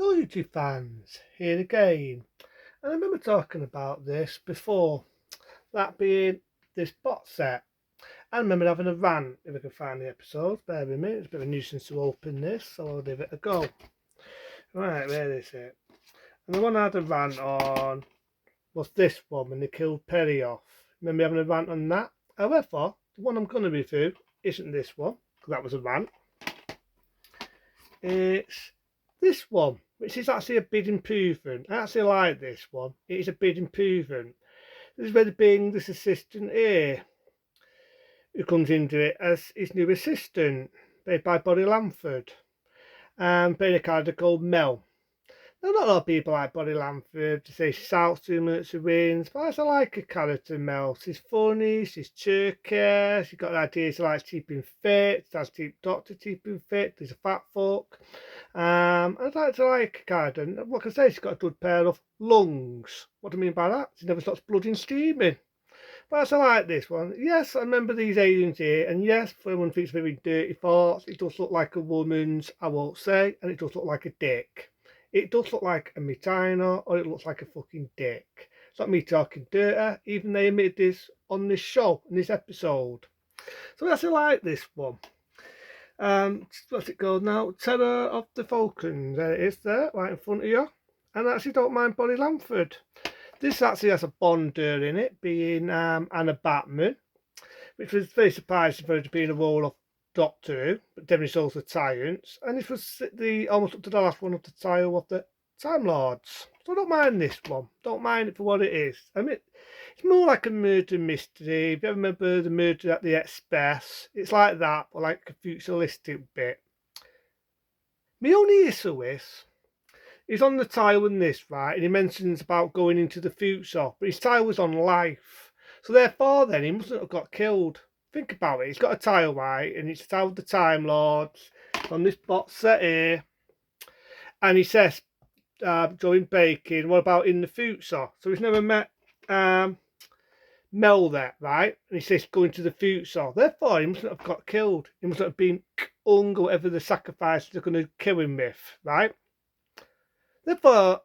Hello YouTube fans, here again. And I remember talking about this before, that being this box set. I remember having a rant, if I can find the episode, bear with me, it's a bit of a nuisance to open this, so I'll give it a go. Right, where is it? And the one I had a rant on was this one, when they killed Perry off. Remember having a rant on that? However, the one I'm going to review isn't this one, because that was a rant. It's this one, which is actually a big improvement. I actually like this one. It is a big improvement. This is where they bring this assistant here, who comes into it as his new assistant, played by Bonnie Lamford, and playing a character called Mel. Now, not a lot of people like Bonnie Lamford. They say she shouts too much, she wins, but I like her character, Mel. She's funny, she's chirky, she's got ideas she likes keeping fit, she has to keep Doctor keeping fit, there's a fat fuck. I'd like to like her character. And what can I say? She's got a good pair of lungs. What do I mean by that? She never stops bloody steaming. But I like this one. Yes, I remember these aliens here, and yes, for one thinks very dirty thoughts, it does look like a woman's, I won't say, and it does look like a dick. It does look like a vagina, or it looks like a fucking dick. It's not me talking dirty, even they admitted this on this show, in this episode. So I actually like this one. What's it called now? Terror of the Falcons. There it is there, right in front of you. And I actually don't mind Bonnie Lamford. This actually has a Bonder in it, being Anna Batman, which was very surprising for her to be in a role of Doctor Who, but definitely shows the science. And this was the almost up to the last one of the tile of the Time Lords. So I don't mind this one. Don't mind it for what it is. I mean, it's more like a murder mystery. If you ever remember the Murder at the Express, it's like that, but like a futuristic bit. My only issue is, he's on the tile in this, right, and he mentions about going into the future, but his tile was on life. So therefore then, he mustn't have got killed. Think about it, he's got a tile, right, and it's a tile of the Time Lords, on this box set here, and he says, Joey Bacon, what about in the future? So he's never met Mel there, right, and he says going to the future. Therefore, he mustn't have got killed. He mustn't have been hung or whatever the sacrifice they're going to kill him with, right? Therefore,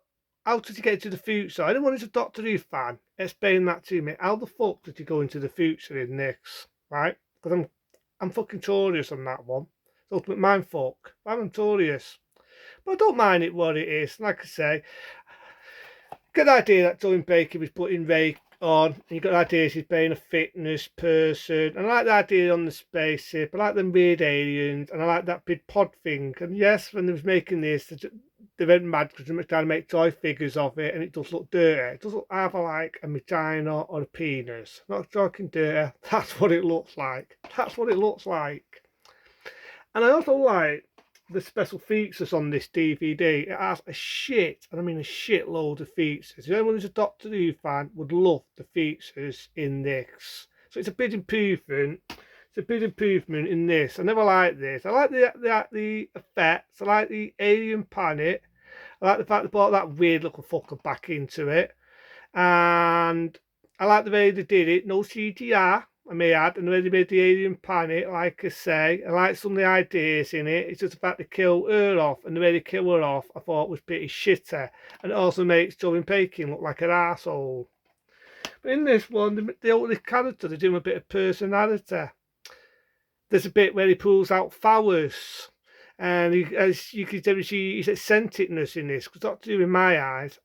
how did he get into the future? Anyone who's a Doctor Who fan, explain that to me. How the fuck did he go into the future in this, right? Because I'm fucking curious on that one. It's ultimate mindfuck. I'm curious. But I don't mind it what it is. Like I say, good idea that Joey Baker was putting Ray on. And you got the idea she's being a fitness person. And I like the idea on the spaceship. I like them weird aliens. And I like that big pod thing. And yes, when they was making this, they went mad because they were trying to make toy figures of it, and it does look dirty. It does look either like a vagina or a penis. Not talking dirty. That's what it looks like. That's what it looks like. And I also like the special features on this DVD. It has a shit, and I mean a shitload of features. If anyone who's a Doctor Who fan would love the features in this. So it's a big improvement. It's a big improvement in this. I never liked this. I like the effects. I like the alien planet. I like the fact they brought that weird little fucker back into it. And I like the way they did it. No CGI, I may add. And the way they made the alien planet, like I say. I like some of the ideas in it. It's just the fact they kill her off. And the way they kill her off, I thought was pretty shitty. And it also makes Joey Bacon look like an arsehole. But in this one, the only character, they do a bit of personality. There's a bit where he pulls out flowers, and as you can tell, he's eccentricness in this. Because Doctor Who, in my eyes,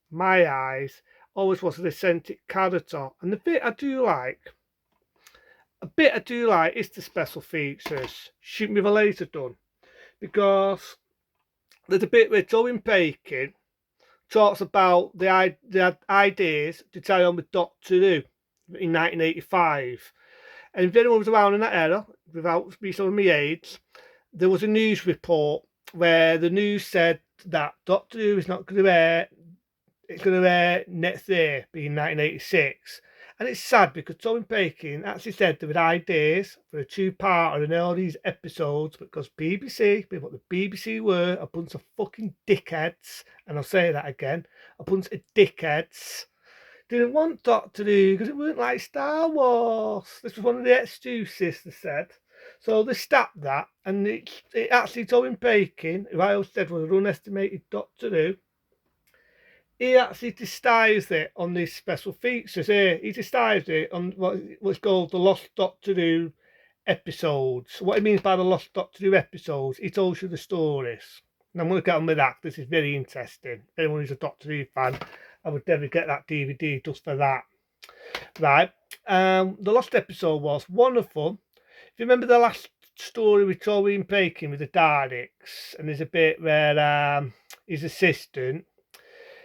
always was an eccentric character. And the bit I do like is the special features. Shooting with a laser gun, because there's a bit where Joey Bacon talks about the ideas to carry on with Doctor Who in 1985. And if anyone was around in that era, without me showing my age, there was a news report where the news said that Doctor Who is not going to air. It's going to air next year, being 1986. And it's sad because Tom Bacon actually said there were ideas for a two-parter in all these episodes, because BBC, what the BBC were, a bunch of fucking dickheads, and I'll say that again, a bunch of dickheads, didn't want Doctor Who because it weren't like Star Wars. This was one of the excuses they said. So they stopped that, and it actually Owen Bacon, who I always said was an underestimated Doctor Who, he actually disguised it on these special features here. He disguised it on what's called the Lost Doctor Who episodes. What he means by the Lost Doctor Who episodes, he tells you the stories. And I'm going to get on with that. This is very interesting. Anyone who's a Doctor Who fan, I would definitely get that DVD just for that. Right. The last episode was one of them. If you remember the last story with Owen Bacon with the Daleks, and there's a bit where his assistant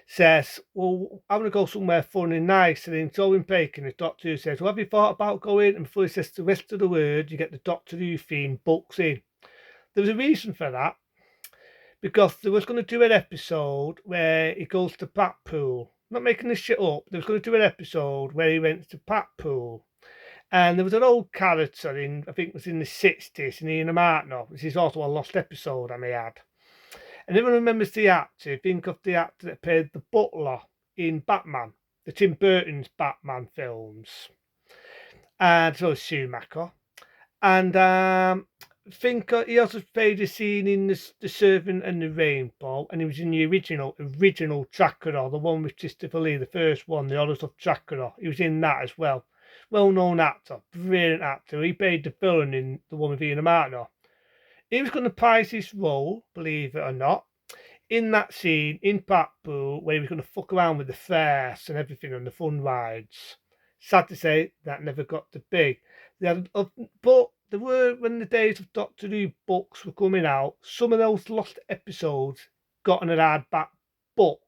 says, well, I'm going to go somewhere fun and nice. And then Owen Bacon, the Doctor Who, says, well, have you thought about going? And before he says the rest of the word, you get the Doctor Who theme books in. There was a reason for that, because they was going to do an episode where he goes to Blackpool. I'm not making this shit up. They was going to do an episode where he went to Blackpool. And there was an old character in, I think it was in the 60s, in Ian Martino, which is also a lost episode I may add. And everyone remembers the actor. Think of the actor that played the butler in Batman, the Tim Burton's Batman films. And so Schumacher. And think he also played a scene in the Servant and the Rainbow, and he was in the original Dracula, the one with Christopher Lee, the first one, the Horrors of Dracula. He was in that as well. Well-known actor, brilliant actor. He played the villain in the one with Ian Martino. He was going to prize his role, believe it or not, in that scene in Blackpool where he was going to fuck around with the fairs and everything on the fun rides. Sad to say, that never got to be. But there were, when the days of Doctor Who books were coming out, some of those lost episodes got on a hardback book.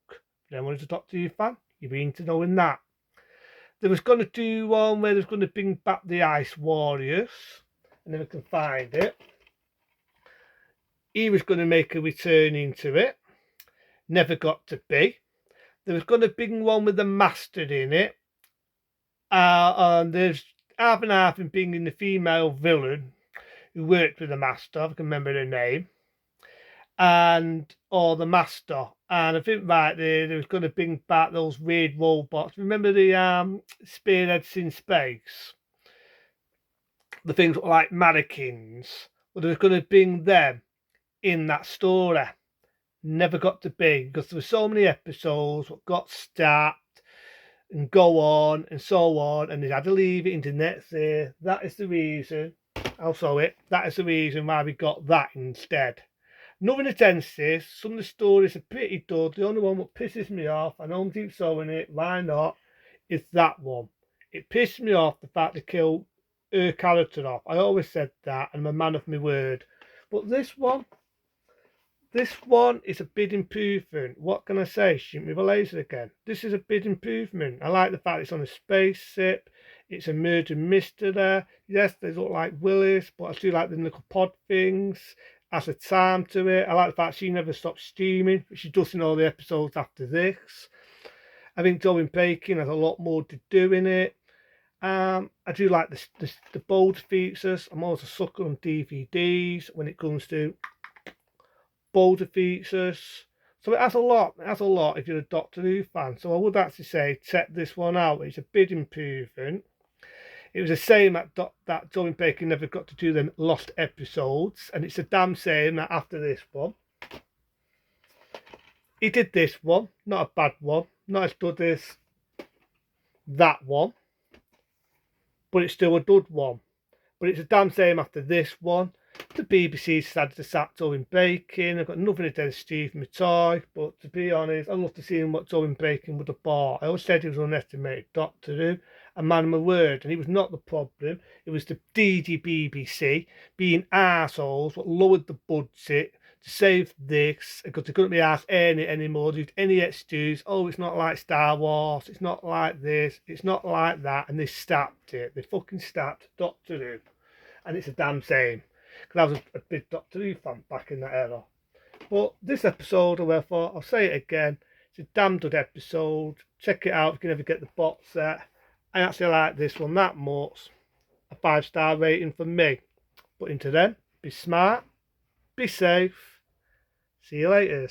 If anyone who's a Doctor Who fan, you'd be into knowing that. They was going to do one where they was going to bring back the Ice Warriors, and then we can find it. He was going to make a return into it. Never got to be. There was going to be one with the Master in it. And there's half and half in being the female villain who worked with the Master. I can remember her name. Or the Master. And I think right there was going to bring back those weird robots. Remember the spearheads in space? The things like mannequins. Well, there was going to bring them in that story. Never got to be, because there were so many episodes what got stopped and go on and so on, and they had to leave it into next year. That is the reason. That is the reason why we got that instead. Nothing against this. Some of the stories are pretty good. The only one that pisses me off, and I'm keep showing it, why not, is that one. It pissed me off the fact they killed her character off. I always said that, and I'm a man of my word. But this one is a big improvement. What can I say? Shoot me with a laser again. This is a big improvement. I like the fact it's on a spaceship. It's a murder mystery there. Yes, they look like Willis, but I do like the little pod things. Has a time to it. I like the fact she never stops streaming, which she does in all the episodes after this. I think Owen Bacon has a lot more to do in it. I do like the bold features. I'm always a sucker on DVDs when it comes to bolder features. So it has a lot. It has a lot if you're a Doctor Who fan. So I would actually say check this one out. It's a big improvement. It was a shame that Owen Bacon never got to do them lost episodes, and it's a damn shame that after this one, he did this one. Not a bad one. Not as good as that one, but it's still a good one. But it's a damn shame after this one. The BBC decided to sack Owen Bacon. I've got nothing against Steve Mattei, but to be honest, I'd love to see what Owen Bacon would have bought. I always said he was an underestimated Doctor Who, a man of my word, and he was not the problem. It was the BBC being arseholes what lowered the budget to save this, because they couldn't be asked airing it anymore. They used any excuse. Oh, it's not like Star Wars. It's not like this. It's not like that. And they stabbed it. They fucking stabbed Doctor Who. And it's a damn shame, because I was a big Doctor Who fan back in that era. But this episode, however, I'll say it again, it's a damn good episode. Check it out if you can ever get the box set. I actually like this one that much. A 5-star rating for me. But until then, be smart, be safe. See you later.